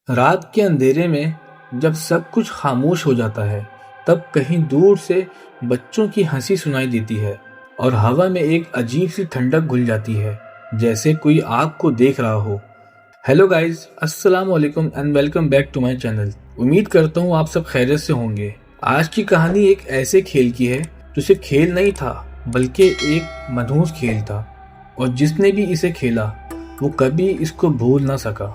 रात के अंधेरे में जब सब कुछ खामोश हो जाता है, तब कहीं दूर से बच्चों की हंसी सुनाई देती है और हवा में एक अजीब सी ठंडक घुल जाती है, जैसे कोई आग को देख रहा हो। हेलो गाइस, अस्सलाम वालेकुम and welcome back to my channel. उम्मीद करता हूँ आप सब खैरियत से होंगे। आज की कहानी एक ऐसे खेल की है जो सिर्फ खेल नहीं था, बल्कि एक मनहूस खेल था, और जिसने भी इसे खेला वो कभी इसको भूल ना सका।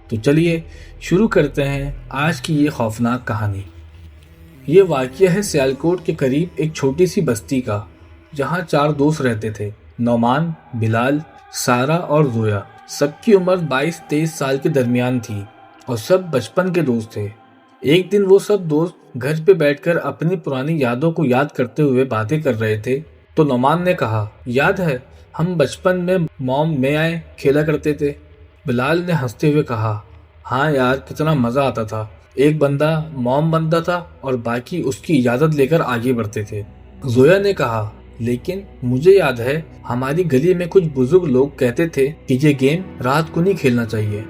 तो चलिए शुरू करते हैं आज की ये खौफनाक कहानी। ये वाक़या है सियालकोट के करीब एक छोटी सी बस्ती का, जहाँ 4 दोस्त रहते थे। नौमान, बिलाल, सारा और जोया। सबकी उम्र 22-23 साल के दरमियान थी और सब बचपन के दोस्त थे। एक दिन वो सब दोस्त घर पे बैठकर अपनी पुरानी यादों को याद करते हुए बातें कर रहे थे, तो नौमान ने कहा, याद है हम बचपन में मॉम में आए खेला करते थे। बिलाल ने हंसते हुए कहा, हाँ यार, कितना मज़ा आता था। एक बंदा मॉम बनता था और बाकी उसकी इजाज़त लेकर आगे बढ़ते थे। जोया ने कहा, लेकिन मुझे याद है हमारी गली में कुछ बुजुर्ग लोग कहते थे कि ये गेम रात को नहीं खेलना चाहिए।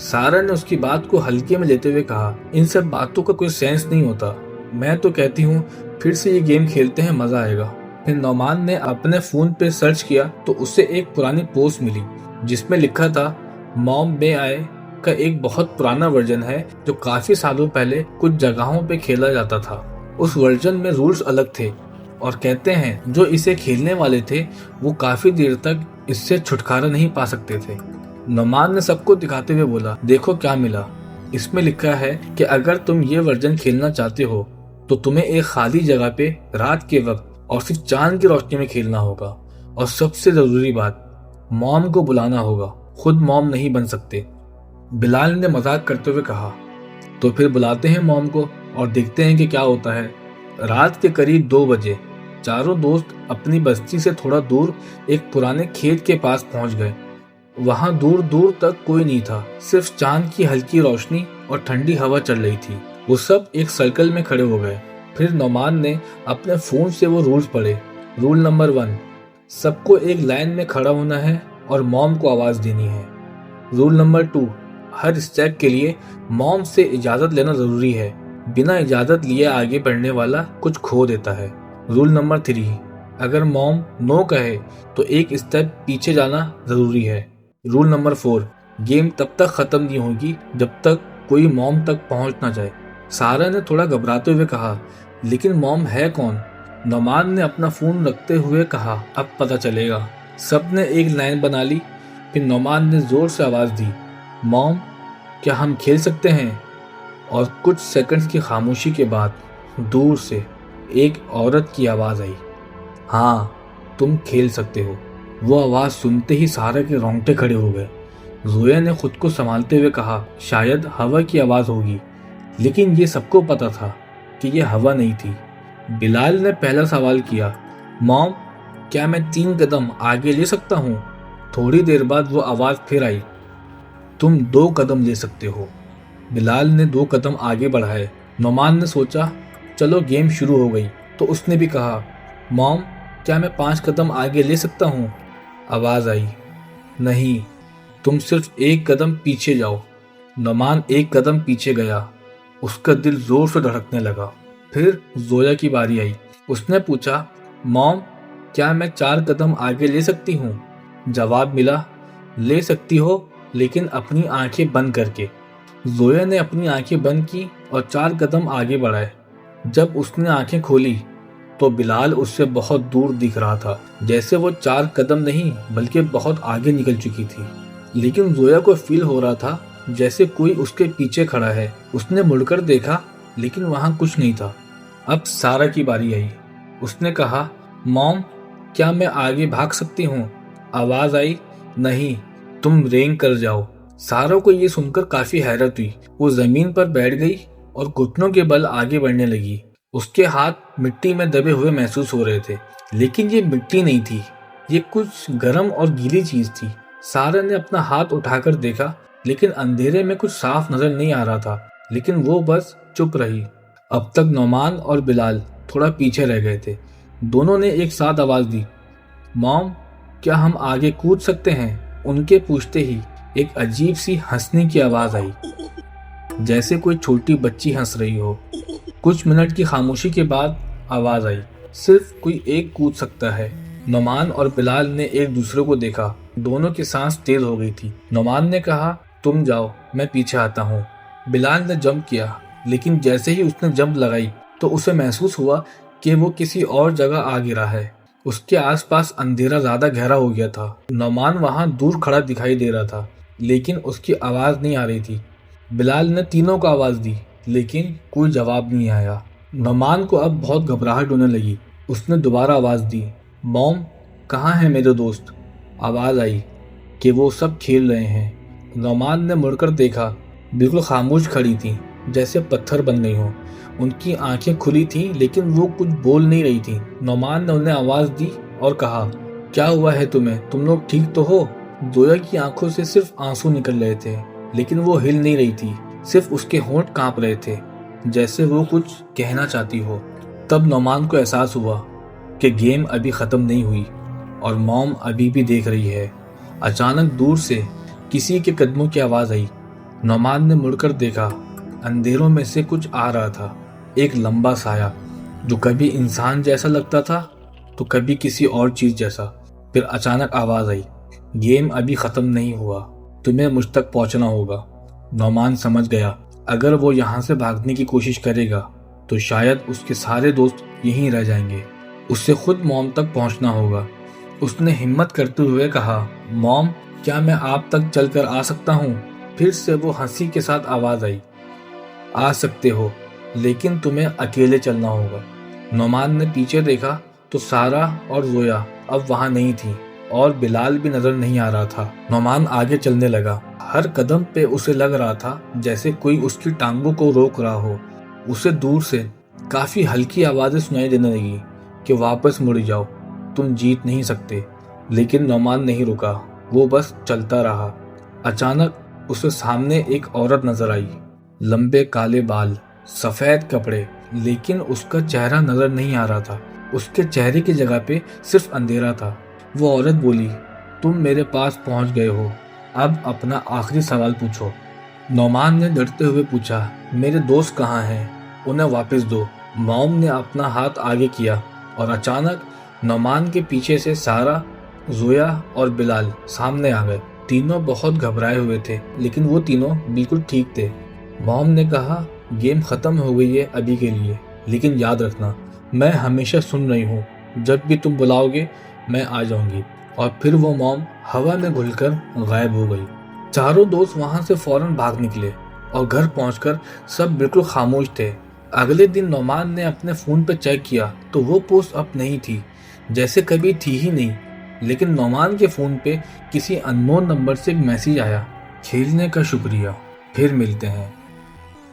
सारा ने उसकी बात को हल्के में लेते हुए कहा, इन सब बातों का कोई सेंस नहीं होता। मैं तो कहती हूँ फिर से ये गेम खेलते हैं, मज़ा आएगा। फिर नौमान ने अपने फ़ोन पे सर्च किया तो उसे एक पुरानी पोस्ट मिली जिसमें लिखा था, मॉम में आए का एक बहुत पुराना वर्जन है जो काफ़ी सालों पहले कुछ जगहों पे खेला जाता था। उस वर्जन में रूल्स अलग थे और कहते हैं जो इसे खेलने वाले थे वो काफ़ी देर तक इससे छुटकारा नहीं पा सकते थे। नौमान ने सबको दिखाते हुए बोला, देखो क्या मिला। इसमें लिखा है कि अगर तुम ये वर्जन खेलना चाहते हो तो तुम्हें एक खाली जगह पे रात के वक्त और सिर्फ चांद की रोशनी में खेलना होगा, और सबसे जरूरी बात, मॉम को बुलाना होगा, खुद मॉम नहीं बन सकते। बिलाल ने मजाक करते हुए कहा, तो फिर बुलाते हैं मॉम को और देखते हैं कि क्या होता है। रात के करीब 2 बजे चारों दोस्त अपनी बस्ती से थोड़ा दूर एक पुराने खेत के पास पहुंच गए। वहां दूर दूर तक कोई नहीं था, सिर्फ चांद की हल्की रोशनी और ठंडी हवा चल रही थी। वो सब एक सर्कल में खड़े हो गए। फिर नौमान ने अपने फोन से वो रूल्स पढ़े। रूल नंबर 1, सबको एक लाइन में खड़ा होना है और मॉम को आवाज देनी है। रूल नंबर 2, हर स्टेप के लिए मॉम से इजाजत लेना जरूरी है, बिना इजाजत लिए आगे बढ़ने वाला कुछ खो देता है। रूल नंबर 3, अगर मॉम नो कहे तो एक स्टेप पीछे जाना जरूरी है। रूल नंबर 4, गेम तब तक खत्म नहीं होगी जब तक कोई मॉम तक पहुंच ना जाए। सारा ने थोड़ा घबराते हुए कहा, लेकिन मॉम है कौन? नौमान ने अपना फोन रखते हुए कहा, अब पता चलेगा। सब ने एक लाइन बना ली। फिर नौमान ने जोर से आवाज दी, मॉम क्या हम खेल सकते हैं? और कुछ सेकंड्स की खामोशी के बाद दूर से एक औरत की आवाज आई, हाँ तुम खेल सकते हो। वो आवाज सुनते ही सारा के रोंगटे खड़े हो गए। जोया ने खुद को संभालते हुए कहा, शायद हवा की आवाज होगी, लेकिन ये सबको पता था कि ये हवा नहीं थी। बिलाल ने पहला सवाल किया, मॉम क्या मैं 3 कदम आगे ले सकता हूँ? थोड़ी देर बाद वो आवाज फिर आई, तुम 2 कदम ले सकते हो। बिलाल ने 2 कदम आगे बढ़ाए। नौमान ने सोचा चलो गेम शुरू हो गई, तो उसने भी कहा, मॉम क्या मैं 5 कदम आगे ले सकता हूँ? आवाज आई, नहीं, तुम सिर्फ 1 कदम पीछे जाओ। नौमान 1 कदम पीछे गया। उसका दिल जोर से धड़कने लगा। फिर जोया की बारी आई। उसने पूछा, मॉम क्या मैं 4 कदम आगे ले सकती हूँ? जवाब मिला, ले सकती हो, लेकिन अपनी आंखें बंद करके। जोया ने अपनी आंखें बंद की और 4 कदम आगे बढ़ाए। जब उसने आंखें खोली तो बिलाल उससे बहुत दूर दिख रहा था, जैसे वो 4 कदम नहीं बल्कि बहुत आगे निकल चुकी थी। लेकिन जोया को फील हो रहा था जैसे कोई उसके पीछे खड़ा है। उसने मुड़कर देखा, लेकिन वहां कुछ नहीं था। अब सारा की बारी आई। उसने कहा, मॉम क्या मैं आगे भाग सकती हूँ? आवाज आई, नहीं, तुम रेंग कर जाओ। सारा को ये सुनकर काफी हैरत हुई। वो जमीन पर बैठ गई और घुटनों के बल आगे बढ़ने लगी। उसके हाथ मिट्टी में दबे हुए महसूस हो रहे थे, लेकिन ये मिट्टी नहीं थी, ये कुछ गर्म और गीली चीज थी। सारा ने अपना हाथ उठाकर देखा, लेकिन अंधेरे में कुछ साफ नजर नहीं आ रहा था, लेकिन वो बस चुप रही। अब तक नौमान और बिलाल थोड़ा पीछे रह गए थे। दोनों ने एक साथ आवाज दी, मॉम क्या हम आगे कूद सकते हैं? उनके पूछते ही एक अजीब सी हंसने की आवाज आई। जैसे कोई छोटी बच्ची हंस रही हो। कुछ मिनट की खामोशी के बाद आवाज आई, सिर्फ कोई एक कूद सकता है। नोमान और बिलाल ने एक दूसरे को देखा। दोनों की सांस तेज हो गई थी। नोमान ने कहा, तुम जाओ, मैं पीछे आता हूँ। बिलाल ने जंप किया, लेकिन जैसे ही उसने जंप लगाई तो उसे महसूस हुआ कि वो किसी और जगह आ गिरा है। उसके आसपास अंधेरा ज्यादा गहरा हो गया था। नोमान वहां दूर खड़ा दिखाई दे रहा था, लेकिन उसकी आवाज नहीं आ रही थी। बिलाल ने तीनों को आवाज दी, लेकिन कोई जवाब नहीं आया। नोमान को अब बहुत घबराहट होने लगी। उसने दोबारा आवाज दी, मॉम, कहाँ है मेरे दोस्त? आवाज आई कि वो सब खेल रहे हैं। नोमान ने मुड़कर देखा, बिल्कुल खामोश खड़ी थी, जैसे पत्थर बन गई हो। उनकी आंखें खुली थीं, लेकिन वो कुछ बोल नहीं रही थी। नोमान ने उन्हें आवाज दी और कहा, क्या हुआ है तुम्हें? तुम लोग ठीक तो हो? जोया की आंखों से सिर्फ आंसू निकल रहे थे, लेकिन वो हिल नहीं रही थी। सिर्फ उसके होंठ कांप रहे थे, जैसे वो कुछ कहना चाहती हो। तब नोमान को एहसास हुआ कि गेम अभी खत्म नहीं हुई और मॉम अभी भी देख रही है। अचानक दूर से किसी के कदमों की आवाज आई। नोमान ने मुड़कर देखा। अंधेरों में से कुछ आ रहा था, एक लंबा साया, जो कभी इंसान जैसा लगता था तो कभी किसी और चीज जैसा। फिर अचानक आवाज आई, गेम अभी खत्म नहीं हुआ, तुम्हें मुझ तक पहुंचना होगा। नोमान समझ गया, अगर वो यहाँ से भागने की कोशिश करेगा तो शायद उसके सारे दोस्त यहीं रह जाएंगे। उससे खुद मॉम तक पहुंचना होगा। उसने हिम्मत करते हुए कहा, मॉम, क्या मैं आप तक चलकर आ सकता हूँ? फिर से वो हंसी के साथ आवाज आई, आ सकते हो, लेकिन तुम्हें अकेले चलना होगा। नोमान ने पीछे देखा तो सारा और जोया अब वहां नहीं थी और बिलाल भी नजर नहीं आ रहा था। नोमान आगे चलने लगा। हर कदम पे उसे लग रहा था जैसे कोई उसकी टांगों को रोक रहा हो। उसे दूर से काफी हल्की आवाजें सुनाई देने लगी कि वापस मुड़ जाओ, तुम जीत नहीं सकते। लेकिन नोमान नहीं रुका, वो बस चलता रहा। अचानक उसे सामने एक औरत नजर आई। लंबे काले बाल, सफेद कपड़े, लेकिन उसका चेहरा नजर नहीं आ रहा था। उसके चेहरे की जगह पे सिर्फ अंधेरा था। वो औरत बोली, तुम मेरे पास पहुंच गए हो, अब अपना आखिरी सवाल पूछो। नोमान ने डरते हुए पूछा, मेरे दोस्त कहाँ हैं? उन्हें वापस दो। मॉम ने अपना हाथ आगे किया और अचानक नोमान के पीछे से सारा, जोया और बिलाल सामने आ गए। तीनों बहुत घबराए हुए थे, लेकिन वो तीनों बिल्कुल ठीक थे। मॉम ने कहा, गेम खत्म हो गई है अभी के लिए, लेकिन याद रखना, मैं हमेशा सुन रही हूँ। जब भी तुम बुलाओगे मैं आ जाऊंगी। और फिर वो मॉम हवा में घुलकर गायब हो गई। चारों दोस्त वहां से फौरन भाग निकले और घर पहुंचकर सब बिल्कुल खामोश थे। अगले दिन नोमान ने अपने फोन पर चेक किया तो वो पोस्ट अप नहीं थी, जैसे कभी थी ही नहीं। लेकिन नोमान के फोन पे किसी अननोन नंबर से एक मैसेज आया, खेलने का शुक्रिया, फिर मिलते हैं।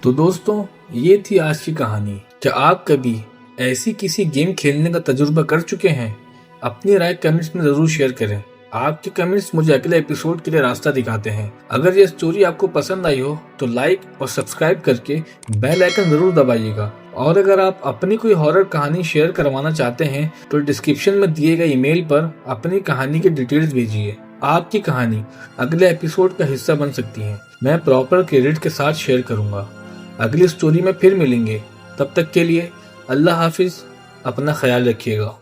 तो दोस्तों, ये थी आज की कहानी। क्या आप कभी ऐसी किसी गेम खेलने का तजुर्बा कर चुके हैं? अपनी राय कमेंट्स में जरूर शेयर करें। आपके कमेंट्स मुझे अगले एपिसोड के लिए रास्ता दिखाते हैं। अगर ये स्टोरी आपको पसंद आई हो तो लाइक और सब्सक्राइब करके बेल आइकन जरूर दबाइएगा। और अगर आप अपनी कोई हॉरर कहानी शेयर करवाना चाहते हैं तो डिस्क्रिप्शन में दिए गए ईमेल पर अपनी कहानी की डिटेल्स भेजिए। आपकी कहानी अगले एपिसोड का हिस्सा बन सकती है। मैं प्रॉपर क्रेडिट के साथ शेयर करूंगा। अगली स्टोरी में फिर मिलेंगे। तब तक के लिए अल्लाह हाफिज, अपना ख्याल रखिएगा।